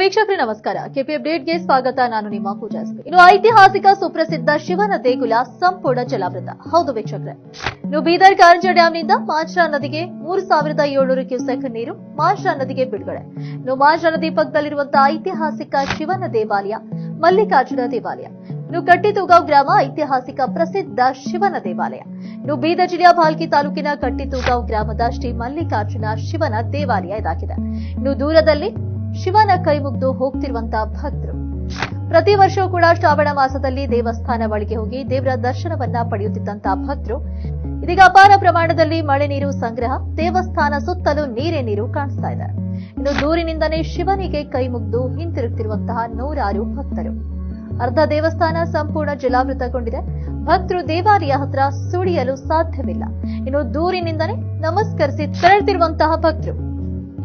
ವೀಕ್ಷಕರೇ ನಮಸ್ಕಾರ. ಕೆಪಿ ಅಪ್ಡೇಟ್ಗೆ ಸ್ವಾಗತ. ನಾನು ನಿಮ್ಮ ಪೂಜಾ ಎಸ್. ಇನ್ನು ಐತಿಹಾಸಿಕ ಸುಪ್ರಸಿದ್ಧ ಶಿವನ ದೇಗುಲ ಸಂಪೂರ್ಣ ಜಲಾವೃತ. ಹೌದು ವೀಕ್ಷಕರೇ, ಇನ್ನು ಬೀದರ್ ಕಾರಂಜ ಡ್ಯಾಂನಿಂದ ಮಾಂಜ್ರಾ ನದಿಗೆ 3700 ಕ್ಯೂಸೆಕ್ ನೀರು ಮಾಂಜ್ರಾ ನದಿಗೆ ಬಿಡುಗಡೆ. ಇನ್ನು ಮಾಂಜ್ರಾ ನದಿ ಪಕ್ಕದಲ್ಲಿರುವಂತಹ ಐತಿಹಾಸಿಕ ಶಿವನ ದೇವಾಲಯ ಮಲ್ಲಿಕಾರ್ಜುನ ದೇವಾಲಯ. ಇನ್ನು ಕಟ್ಟಿತೂಗಾಂವ್ ಗ್ರಾಮ ಐತಿಹಾಸಿಕ ಪ್ರಸಿದ್ಧ ಶಿವನ ದೇವಾಲಯ. ಇನ್ನು ಬೀದರ್ ಜಿಲ್ಲೆಯ ಭಾಲ್ಕಿ ತಾಲೂಕಿನ ಕಟ್ಟಿತೂಗಾಂವ್ ಗ್ರಾಮದ ಶ್ರೀ ಮಲ್ಲಿಕಾರ್ಜುನ ಶಿವನ ದೇವಾಲಯ ಇದಾಗಿದೆ. ಇನ್ನು ದೂರದಲ್ಲಿ ಶಿವನ ಕೈ ಮುಗಿದು ಹೋಗ್ತಿರುವಂತಹ ಭಕ್ತರು ಪ್ರತಿ ವರ್ಷವೂ ಕೂಡ ಶ್ರಾವಣ ಮಾಸದಲ್ಲಿ ದೇವಸ್ಥಾನ ಬಳಿಗೆ ಹೋಗಿ ದೇವರ ದರ್ಶನವನ್ನ ಪಡೆಯುತ್ತಿದ್ದಂತಹ ಭಕ್ತರು ಇದೀಗ ಅಪಾರ ಪ್ರಮಾಣದಲ್ಲಿ ಮಳೆ ನೀರು ಸಂಗ್ರಹ, ದೇವಸ್ಥಾನ ಸುತ್ತಲೂ ನೀರೇ ನೀರು ಕಾಣಿಸ್ತಾ ಇದೆ. ಇನ್ನು ದೂರಿನಿಂದಲೇ ಶಿವನಿಗೆ ಕೈ ಮುಗಿದು ಹಿಂತಿರುಗುತ್ತಿರುವಂತಹ ನೂರಾರು ಭಕ್ತರು. ಅರ್ಧ ದೇವಸ್ಥಾನ ಸಂಪೂರ್ಣ ಜಲಾವೃತಗೊಂಡಿದೆ. ಭಕ್ತರು ದೇವಾಲಯ ಹತ್ರ ಸುಳಿಯಲು ಸಾಧ್ಯವಿಲ್ಲ. ಇನ್ನು ದೂರಿನಿಂದಲೇ ನಮಸ್ಕರಿಸಿ ತೆರಳುತ್ತಿರುವಂತಹ ಭಕ್ತರು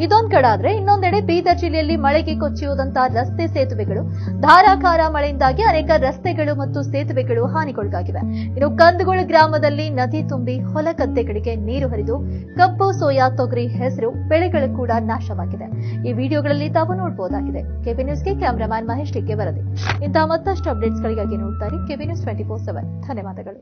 ಇದೊಂದ್ ಕಡೆ ಆದ್ರೆ, ಇನ್ನೊಂದೆಡೆ ಬೀದರ್ ಜಿಲ್ಲೆಯಲ್ಲಿ ಮಳೆಗೆ ಕೊಚ್ಚಿ ಹೋದಂತಹ ರಸ್ತೆ ಸೇತುವೆಗಳು, ಧಾರಾಕಾರ ಮಳೆಯಿಂದಾಗಿ ಅನೇಕ ರಸ್ತೆಗಳು ಮತ್ತು ಸೇತುವೆಗಳು ಹಾನಿಗೊಳಗಾಗಿವೆ. ಇನ್ನು ಕಂದಗೋಳ ಗ್ರಾಮದಲ್ಲಿ ನದಿ ತುಂಬಿ ಹೊಲ ಗದ್ದೆಗಳಿಗೆ ನೀರು ಹರಿದು ಕಬ್ಬು, ಸೋಯಾ, ತೊಗರಿ, ಹೆಸರು ಬೆಳೆಗಳು ಕೂಡ ನಾಶವಾಗಿದೆ. ಈ ವಿಡಿಯೋಗಳಲ್ಲಿ ತಾವು ನೋಡಬಹುದಾಗಿದೆ. ಕೆಪಿ ನ್ಯೂಸ್ಗೆ ಕ್ಯಾಮರಾಮನ್ ಮಹೇಶ್ ಟಿಕೆ ವರದಿ. ಇಂತಹ ಮತ್ತಷ್ಟು ಅಪ್ಡೇಟ್ಸ್ಗಳಿಗಾಗಿ ನೋಡ್ತಾರೆ ಕೆಪಿ ನ್ಯೂಸ್ 24/7. ಧನ್ಯವಾದಗಳು.